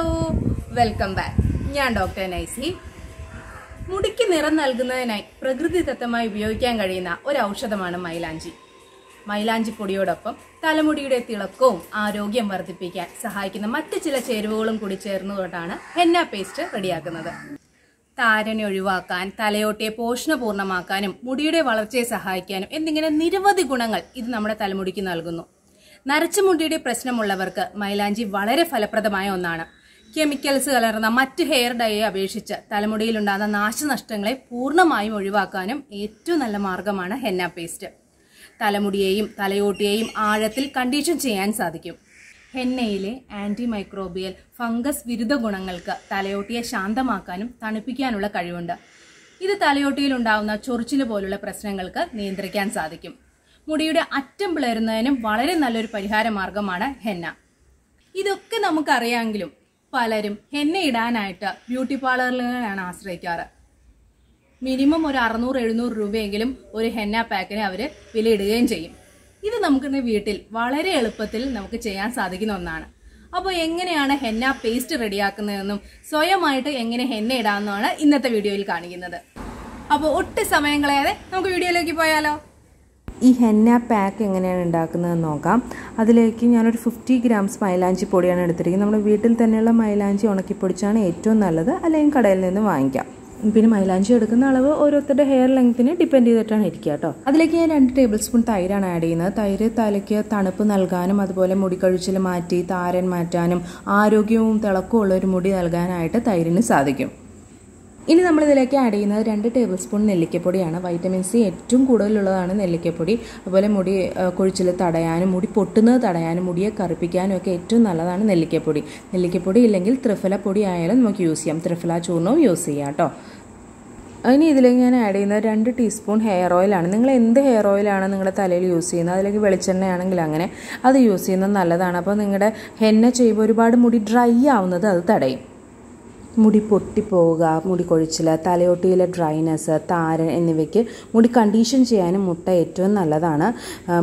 Hello welcome back. ഞാൻ doctor Nicy. മുടിക്ക് നിറം നൽകുന്നതിനായി പ്രകൃതിദത്തമായി ഉപയോഗിക്കാൻ കഴിയുന്ന ഒരു ഔഷധമാണ് മൈലാഞ്ചി. മൈലാഞ്ചി പൊടിയോടൊപ്പം തലമുടിയുടെ തിളക്കവും ആരോഗ്യം വർദ്ധിപ്പിക്കാൻ സഹായിക്കുന്ന മറ്റ് ചില ചേരുവകളും കൂടി ചേർന്നുകൊണ്ടാണ് ഹെന്ന പേസ്റ്റ് റെഡിയാക്കുന്നത്. താരനെ ഒഴിവാക്കാൻ, തലയോട്ടിയെ പോഷണപൂർണ്ണമാക്കാനും മുടിയുടെ വളർച്ചയെ സഹായിക്കാനും എന്നിങ്ങനെ നിരവധി ഗുണങ്ങൾ ഇത് നമ്മുടെ തലമുടിക്ക് നൽകുന്നു. നരച്ച മുടിയുടെ പ്രശ്നമുള്ളവർക്ക് മൈലാഞ്ചി വളരെ ഫലപ്രദമായ ഒന്നാണ്. കെമിക്കൽസ് കലർന്ന മറ്റ് ഹെയർ ഡൈയെ അപേക്ഷിച്ച് തലമുടിയിലുണ്ടാകുന്ന നാശനഷ്ടങ്ങളെ പൂർണ്ണമായും ഒഴിവാക്കാനും ഏറ്റവും നല്ല മാർഗമാണ് ഹെന്ന പേസ്റ്റ്. തലമുടിയെയും തലയോട്ടിയെയും ആഴത്തിൽ കണ്ടീഷൻ ചെയ്യാൻ സാധിക്കും. ഹെന്നയിലെ ആന്റി മൈക്രോബിയൽ ഫംഗസ് വിരുദ്ധ ഗുണങ്ങൾക്ക് തലയോട്ടിയെ ശാന്തമാക്കാനും തണുപ്പിക്കാനുള്ള കഴിവുണ്ട്. ഇത് തലയോട്ടിയിൽ ഉണ്ടാകുന്ന ചൊറിച്ചില് പോലുള്ള പ്രശ്നങ്ങൾക്ക് നിയന്ത്രിക്കാൻ സാധിക്കും. മുടിയുടെ അറ്റം പിളരുന്നതിനും വളരെ നല്ലൊരു പരിഹാര മാർഗമാണ് ഹെന്ന. ഇതൊക്കെ നമുക്കറിയാമെങ്കിലും പലരും ഹെന്ന ഇടാനായിട്ട് ബ്യൂട്ടി പാർലറുകളാണ് ആശ്രയിക്കാറ്. മിനിമം ഒരു 600-700 രൂപയെങ്കിലും ഒരു ഹെന്ന പാക്കിന് അവർ വിലയിടുകയും ചെയ്യും. ഇത് നമുക്കിന്ന് വീട്ടിൽ വളരെ എളുപ്പത്തിൽ നമുക്ക് ചെയ്യാൻ സാധിക്കുന്ന ഒന്നാണ്. അപ്പോൾ എങ്ങനെയാണ് ഹെന്ന പേസ്റ്റ് റെഡിയാക്കുന്നതെന്നും സ്വയമായിട്ട് എങ്ങനെ ഹെന്ന ഇടാമെന്നാണ് ഇന്നത്തെ വീഡിയോയിൽ കാണിക്കുന്നത്. അപ്പോൾ ഒട്ടും സമയം കളയാതെ നമുക്ക് വീഡിയോയിലേക്ക് പോയാലോ. ഈ ഹെന്ന പാക്ക് എങ്ങനെയാണ് ഉണ്ടാക്കുന്നതെന്ന് നോക്കാം. അതിലേക്ക് ഞാനൊരു 50 ഗ്രാംസ് മൈലാഞ്ചി പൊടിയാണ് എടുത്തിരിക്കുന്നത്. നമ്മുടെ വീട്ടിൽ തന്നെയുള്ള മൈലാഞ്ചി ഉണക്കിപ്പൊടിച്ചാണ് ഏറ്റവും നല്ലത്, അല്ലെങ്കിൽ കടയിൽ നിന്ന് വാങ്ങിക്കാം. പിന്നെ മൈലാഞ്ചി എടുക്കുന്ന അളവ് ഓരോരുത്തരുടെ ഹെയർ ലെങ്ത്തിന് ഡിപ്പെൻഡ് ചെയ്തിട്ടാണ് ഇരിക്കുക കേട്ടോ. അതിലേക്ക് ഞാൻ 2 ടേബിൾ സ്പൂൺ തൈരാണ് ആഡ് ചെയ്യുന്നത്. തൈര് തലയ്ക്ക് തണുപ്പ് നൽകാനും അതുപോലെ മുടി കൊഴിച്ചിൽ മാറ്റി താരൻ മാറ്റാനും ആരോഗ്യവും തിളക്കവും ഉള്ള ഒരു മുടി നൽകാനായിട്ട് തൈരിന് സാധിക്കും. ഇനി നമ്മളിതിലേക്ക് ആഡ് ചെയ്യുന്നത് 2 ടേബിൾ സ്പൂൺ നെല്ലിക്കപ്പൊടിയാണ്. വൈറ്റമിൻ സി ഏറ്റവും കൂടുതലുള്ളതാണ് നെല്ലിക്കപ്പൊടി. അതുപോലെ മുടി കൊഴിച്ചിൽ തടയാനും മുടി പൊട്ടുന്നത് തടയാനും മുടിയെ കറുപ്പിക്കാനും ഒക്കെ ഏറ്റവും നല്ലതാണ് നെല്ലിക്കപ്പൊടി. നെല്ലിക്കപ്പൊടി ഇല്ലെങ്കിൽ ത്രിഫല പൊടി ആയാലും നമുക്ക് യൂസ് ചെയ്യാം. ത്രിഫല ചൂർണവും യൂസ് ചെയ്യാം കേട്ടോ. അതിന് ഇതിലേക്ക് ഞാൻ ആഡ് ചെയ്യുന്നത് 2 ടീസ്പൂൺ ഹെയർ ഓയിലാണ്. നിങ്ങൾ എന്ത് ഹെയർ ഓയിലാണ് നിങ്ങളുടെ തലയിൽ യൂസ് ചെയ്യുന്നത്, അതിലേക്ക് വെളിച്ചെണ്ണയാണെങ്കിൽ അങ്ങനെ അത് യൂസ് ചെയ്യുന്നത് നല്ലതാണ്. അപ്പോൾ നിങ്ങളുടെ ഹെന്ന ചെയ്യുമ്പോൾ ഒരുപാട് മുടി ഡ്രൈ ആവുന്നത് അത് തടയും. മുടി പൊട്ടിപ്പോവുക, മുടി കൊഴിച്ചിൽ, തലയോട്ടിയിലെ ഡ്രൈനെസ്, താരൻ എന്നിവയ്ക്ക് മുടി കണ്ടീഷൻ ചെയ്യാനും മുട്ട ഏറ്റവും നല്ലതാണ്.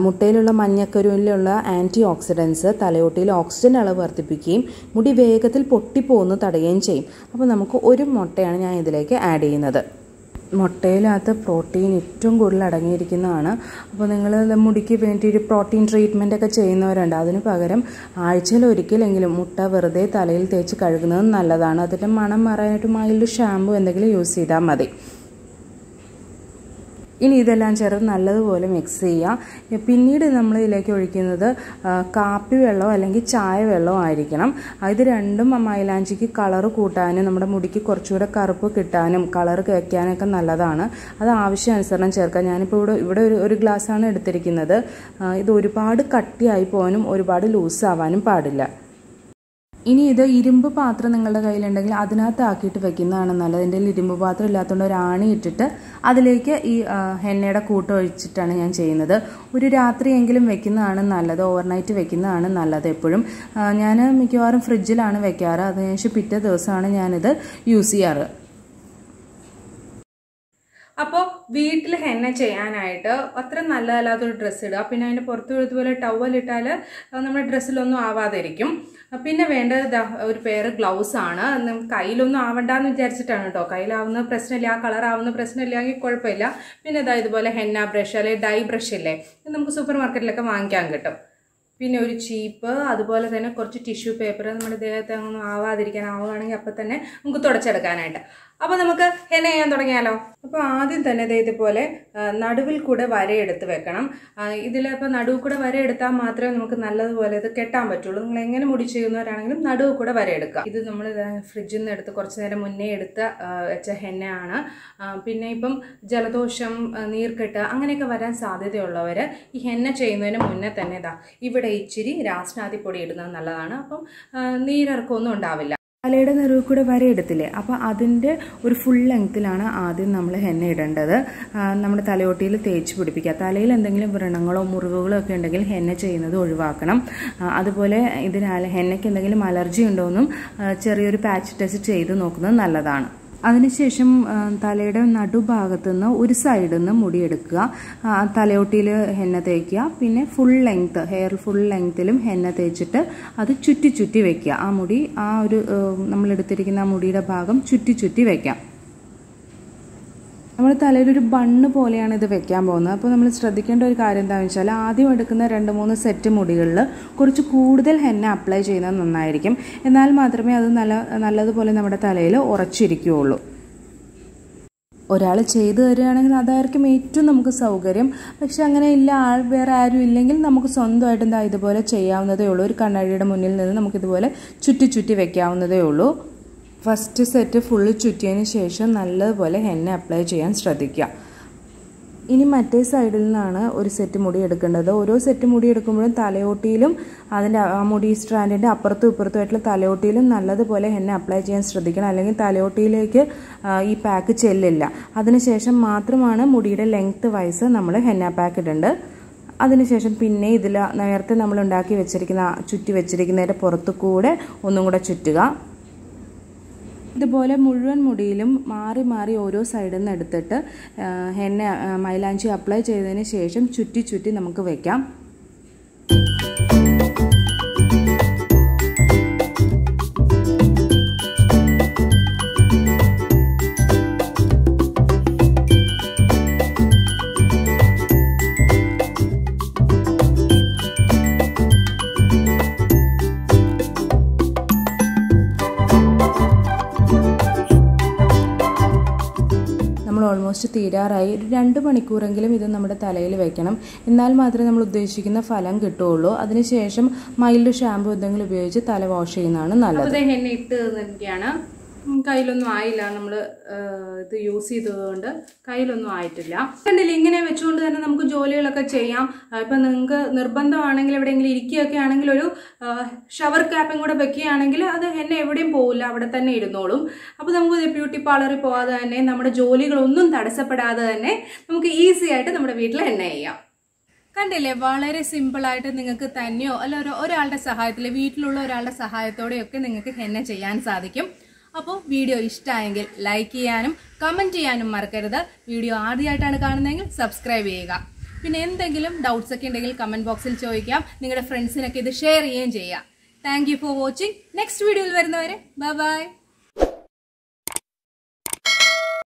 മുട്ടയിലുള്ള മഞ്ഞക്കരുവിലുള്ള ആൻറ്റി ഓക്സിഡൻസ് തലയോട്ടിയിൽ ഓക്സിജൻ അളവ് വർദ്ധിപ്പിക്കുകയും മുടി വേഗത്തിൽ പൊട്ടിപ്പോകുന്നത് തടയുകയും ചെയ്യും. അപ്പോൾ നമുക്ക് ഒരു മുട്ടയാണ് ഞാൻ ഇതിലേക്ക് ആഡ് ചെയ്യുന്നത്. മുട്ടയിലകത്ത് പ്രോട്ടീൻ ഏറ്റവും കൂടുതൽ അടങ്ങിയിരിക്കുന്നതാണ്. അപ്പോൾ നിങ്ങൾ മുടിക്ക് വേണ്ടി ഒരു പ്രോട്ടീൻ ട്രീറ്റ്മെൻ്റ് ഒക്കെ ചെയ്യുന്നവരുണ്ട്. അതിന് പകരം ആഴ്ചയിൽ ഒരിക്കലെങ്കിലും മുട്ട വെറുതെ തലയിൽ തേച്ച് കഴുകുന്നത് നല്ലതാണ്. അതിൻ്റെ മണം മാറാനായിട്ട് മൈൽഡ് ഷാമ്പു എന്തെങ്കിലും യൂസ് ചെയ്താൽ മതി. ഇനി ഇതെല്ലാം ചേർത്ത് നല്ലതുപോലെ മിക്സ് ചെയ്യുക. പിന്നീട് നമ്മൾ ഇതിലേക്ക് ഒഴിക്കുന്നത് കാപ്പി വെള്ളമോ അല്ലെങ്കിൽ ചായ വെള്ളമോ ആയിരിക്കണം. ഇത് രണ്ടും മൈലാഞ്ചിക്ക് കളറ് കൂട്ടാനും നമ്മുടെ മുടിക്ക് കുറച്ചുകൂടെ കറുപ്പ് കിട്ടാനും കളർ വയ്ക്കാനൊക്കെ നല്ലതാണ്. അത് ആവശ്യാനുസരണം ചേർക്കാം. ഞാനിപ്പോൾ ഇവിടെ ഒരു ഗ്ലാസ്സാണ് എടുത്തിരിക്കുന്നത്. ഇത് ഒരുപാട് കട്ടിയായി പോകാനും ഒരുപാട് ലൂസാവാനും പാടില്ല. ഇനി ഇത് ഇരുമ്പ് പാത്രം നിങ്ങളുടെ കയ്യിലുണ്ടെങ്കിൽ അതിനകത്ത് ആക്കിയിട്ട് വെക്കുന്നതാണ് നല്ലത്. എൻ്റെ ഇരുമ്പ് പാത്രം ഇല്ലാത്തതുകൊണ്ട് ഒരു ആണി ഇട്ടിട്ട് അതിലേക്ക് ഈ ഹെന്നയുടെ കൂട്ട് ഒഴിച്ചിട്ടാണ് ഞാൻ ചെയ്യുന്നത്. ഒരു രാത്രിയെങ്കിലും വെക്കുന്നതാണ് നല്ലത്, ഓവർനൈറ്റ് വെക്കുന്നതാണ് നല്ലത്. എപ്പോഴും ഞാൻ മിക്കവാറും ഫ്രിഡ്ജിലാണ് വെക്കാറ്. അതിനുശേഷം പിറ്റേ ദിവസമാണ് ഞാനിത് യൂസ് ചെയ്യാറ്. അപ്പോൾ വീട്ടിൽ ഹെന്ന ചെയ്യാനായിട്ട് അത്ര നല്ലതല്ലാത്തൊരു ഡ്രസ്സ് ഇടുക. പിന്നെ അതിൻ്റെ പുറത്ത് ഇതുപോലെ ടവൽ ഇട്ടാൽ നമ്മുടെ ഡ്രസ്സിലൊന്നും ആവാതിരിക്കും. പിന്നെ വേണ്ടത് ഒരു പെയർ ഗ്ലൗസ് ആണ്. കയ്യിലൊന്നും ആവണ്ടെന്ന് വിചാരിച്ചിട്ടാണ് കേട്ടോ. കയ്യിലാവുന്ന പ്രശ്നമില്ല, ആ കളറാവുന്ന പ്രശ്നമില്ലെങ്കിൽ കുഴപ്പമില്ല. പിന്നെ ഇതുപോലെ ഹെന്ന ബ്രഷ് അല്ലെങ്കിൽ ഡൈ ബ്രഷ് ഇല്ലേ, ഇത് നമുക്ക് സൂപ്പർ മാർക്കറ്റിലൊക്കെ വാങ്ങിക്കാൻ കിട്ടും. പിന്നെ ഒരു ചീപ്പ്, അതുപോലെ തന്നെ കുറച്ച് ടിഷ്യൂ പേപ്പർ നമ്മുടെ ദേഹത്ത് അങ്ങൊന്നും ആവുകയാണെങ്കിൽ അപ്പം തന്നെ നമുക്ക് തുടച്ചെടുക്കാനായിട്ട്. അപ്പോൾ നമുക്ക് ഹെന്ന ചെയ്യാൻ തുടങ്ങിയാലോ. അപ്പോൾ ആദ്യം തന്നെ ഇതുപോലെ നടുവിൽ കൂടെ വരയെടുത്ത് വെക്കണം. ഇതിലിപ്പോൾ നടുവിൽ കൂടെ വരയെടുത്താൽ മാത്രമേ നമുക്ക് നല്ലതുപോലെ ഇത് കെട്ടാൻ പറ്റുള്ളൂ. നിങ്ങൾ എങ്ങനെ മുടി ചെയ്യുന്നവരാണെങ്കിലും നടുവിൽ കൂടെ വരയെടുക്കുക. ഇത് നമ്മൾ ഫ്രിഡ്ജിൽ നിന്ന് എടുത്ത് കുറച്ച് നേരം മുന്നേ എടുത്ത് വെച്ച ഹെന്നയാണ്. പിന്നെ ഇപ്പം ജലദോഷം, നീർക്കെട്ട് അങ്ങനെയൊക്കെ വരാൻ സാധ്യതയുള്ളവർ ഈ ഹെന്ന ചെയ്യുന്നതിന് മുന്നേ തന്നെ ഇവിടെ ഇച്ചിരി രാസ്നാദിപ്പൊടി ഇടുന്നത് നല്ലതാണ്. അപ്പം നീരിറക്കമൊന്നും ഉണ്ടാവില്ല. തലയുടെ നടുവിൽ കൂടെ വരയെടുത്തില്ലേ, അപ്പോൾ അതിൻ്റെ ഒരു ഫുൾ ലെങ്ത്തിലാണ് ആദ്യം നമ്മൾ ഹെന്ന ഇടേണ്ടത്. നമ്മുടെ തലയോട്ടിയിൽ തേച്ച് പിടിപ്പിക്കുക. തലയിൽ എന്തെങ്കിലും വ്രണങ്ങളോ മുറിവുകളോ ഒക്കെ ഉണ്ടെങ്കിൽ ഹെന്ന ചെയ്യുന്നത് ഒഴിവാക്കണം. അതുപോലെ ഹെന്നയ്ക്ക് എന്തെങ്കിലും അലർജി ഉണ്ടോ എന്നും ചെറിയൊരു പാച്ച് ടെസ്റ്റ് ചെയ്ത് നോക്കുന്നത് നല്ലതാണ്. അതിനുശേഷം തലയുടെ നടുഭാഗത്തു നിന്ന് ഒരു സൈഡിൽ നിന്ന് മുടിയെടുക്കുക, തലയോട്ടിയിൽ ഹെന്ന തേക്കുക, പിന്നെ ഫുൾ ലെങ്ത്ത് ഹെയർ ഫുൾ ലെങ്ത്തിലും ഹെന്ന തേച്ചിട്ട് അത് ചുറ്റി ചുറ്റി വെക്കുക. ആ മുടി ആ ഒരു നമ്മളെടുത്തിരിക്കുന്ന ആ മുടിയുടെ ഭാഗം ചുറ്റി ചുറ്റി വെക്കാം. നമ്മൾ തലയിലൊരു ബണ്ണ് പോലെയാണ് ഇത് വെക്കാൻ പോകുന്നത്. അപ്പോൾ നമ്മൾ ശ്രദ്ധിക്കേണ്ട ഒരു കാര്യം എന്താണെന്ന് വെച്ചാൽ ആദ്യം എടുക്കുന്ന 2-3 സെറ്റ് മുടികളിൽ കുറച്ച് കൂടുതൽ ഹെന്ന അപ്ലൈ ചെയ്യുന്നത് നന്നായിരിക്കും. എന്നാൽ മാത്രമേ അത് നല്ലതുപോലെ നമ്മുടെ തലയിൽ ഉറച്ചിരിക്കുകയുള്ളൂ. ഒരാൾ ചെയ്തു തരികയാണെങ്കിൽ അതായിരിക്കും ഏറ്റവും നമുക്ക് സൗകര്യം. പക്ഷെ അങ്ങനെ ഇല്ല, വേറെ ആരും ഇല്ലെങ്കിൽ നമുക്ക് സ്വന്തമായിട്ട് ഇതുപോലെ ചെയ്യാവുന്നതേ ഉള്ളൂ. ഒരു കണ്ണാടിയുടെ മുന്നിൽ നിന്ന് നമുക്കിതുപോലെ ചുറ്റി ചുറ്റി വെക്കാവുന്നതേ ഉള്ളൂ. ഫസ്റ്റ് സെറ്റ് ഫുള്ള് ചുറ്റിയതിന് ശേഷം നല്ലതുപോലെ ഹെന്ന അപ്ലൈ ചെയ്യാൻ ശ്രദ്ധിക്കുക. ഇനി മറ്റേ സൈഡിൽ നിന്നാണ് ഒരു സെറ്റ് മുടി എടുക്കേണ്ടത്. ഓരോ സെറ്റ് മുടി എടുക്കുമ്പോഴും തലയോട്ടിയിലും അതിൻ്റെ മുടി സ്ട്രാൻഡിൻ്റെ അപ്പുറത്തും ഇപ്പുറത്തുമായിട്ടുള്ള തലയോട്ടിയിലും നല്ലതുപോലെ ഹെന്ന അപ്ലൈ ചെയ്യാൻ ശ്രദ്ധിക്കണം. അല്ലെങ്കിൽ തലയോട്ടിയിലേക്ക് ഈ പാക്ക് ചെല്ലില്ല. അതിനുശേഷം മാത്രമാണ് മുടിയുടെ ലെങ്ത്ത് വൈസ് നമ്മൾ ഹെന്ന പാക്ക് ഇടേണ്ടത്. അതിനുശേഷം പിന്നെ ഇതിൽ നേരത്തെ നമ്മൾ ഉണ്ടാക്കി വെച്ചിരിക്കുന്ന ചുറ്റി വെച്ചിരിക്കുന്നതിൻ്റെ പുറത്തു കൂടെ ഒന്നും കൂടെ ചുറ്റുക. ഇതുപോലെ മുഴുവൻ മുടിയിലും മാറി മാറി ഓരോ സൈഡിൽ നിന്ന് എടുത്തിട്ട് ഹെന്ന മൈലാഞ്ചി അപ്ലൈ ചെയ്തതിന് ശേഷം ചുറ്റി ചുറ്റി നമുക്ക് വയ്ക്കാം. ഓൾമോസ്റ്റ് തീരാറായി. ഒരു 2 മണിക്കൂറെങ്കിലും ഇത് നമ്മുടെ തലയിൽ വെക്കണം. എന്നാൽ മാത്രമേ നമ്മൾ ഉദ്ദേശിക്കുന്ന ഫലം കിട്ടുകയുള്ളൂ. അതിനുശേഷം മൈൽഡ് ഷാമ്പു എന്തെങ്കിലും ഉപയോഗിച്ച് തല വാഷ് ചെയ്യുന്നതാണ് നല്ലത്. ഹെന്ന ഇട്ട് തന്നിരിക്കുകയാണ്. കയ്യിലൊന്നും ആയില്ല, നമ്മൾ ഇത് യൂസ് ചെയ്തതുകൊണ്ട് കയ്യിലൊന്നും ആയിട്ടില്ല. കണ്ടില്ല, ഇങ്ങനെ വെച്ചുകൊണ്ട് തന്നെ നമുക്ക് ജോലികളൊക്കെ ചെയ്യാം. ഇപ്പം നിങ്ങൾക്ക് നിർബന്ധമാണെങ്കിൽ എവിടെയെങ്കിലും ഇരിക്കുകയൊക്കെ ആണെങ്കിൽ ഒരു ഷവർ ക്യാപ്പും കൂടെ വെക്കുകയാണെങ്കിൽ അത് ഹെന്ന എവിടെയും പോവില്ല, അവിടെ തന്നെ ഇരുന്നോളും. അപ്പോൾ നമുക്ക് ബ്യൂട്ടി പാർലറിൽ പോകാതെ തന്നെ നമ്മുടെ ജോലികളൊന്നും തടസ്സപ്പെടാതെ തന്നെ നമുക്ക് ഈസി ആയിട്ട് നമ്മുടെ വീട്ടിൽ ഹെന്ന ചെയ്യാം. കണ്ടില്ലേ, വളരെ സിമ്പിളായിട്ട് നിങ്ങൾക്ക് തന്നെയോ അല്ല ഒരാളുടെ സഹായത്തിൽ, വീട്ടിലുള്ള ഒരാളുടെ സഹായത്തോടെയൊക്കെ നിങ്ങൾക്ക് ഹെന്ന ചെയ്യാൻ സാധിക്കും. അപ്പോൾ വീഡിയോ ഇഷ്ടമായെങ്കിൽ ലൈക്ക് ചെയ്യാനും കമൻറ്റ് ചെയ്യാനും മറക്കരുത്. വീഡിയോ ആദ്യമായിട്ടാണ് കാണുന്നതെങ്കിൽ സബ്സ്ക്രൈബ് ചെയ്യുക. പിന്നെ എന്തെങ്കിലും ഡൗട്ട്സ് ഒക്കെ ഉണ്ടെങ്കിൽ കമൻറ്റ് ബോക്സിൽ ചോദിക്കാം. നിങ്ങളുടെ ഫ്രണ്ട്സിനൊക്കെ ഇത് ഷെയർ ചെയ്യുകയും ചെയ്യാം. Thank you for watching. Next വീഡിയോയിൽ വരുന്നവരെ ബൈ ബൈ.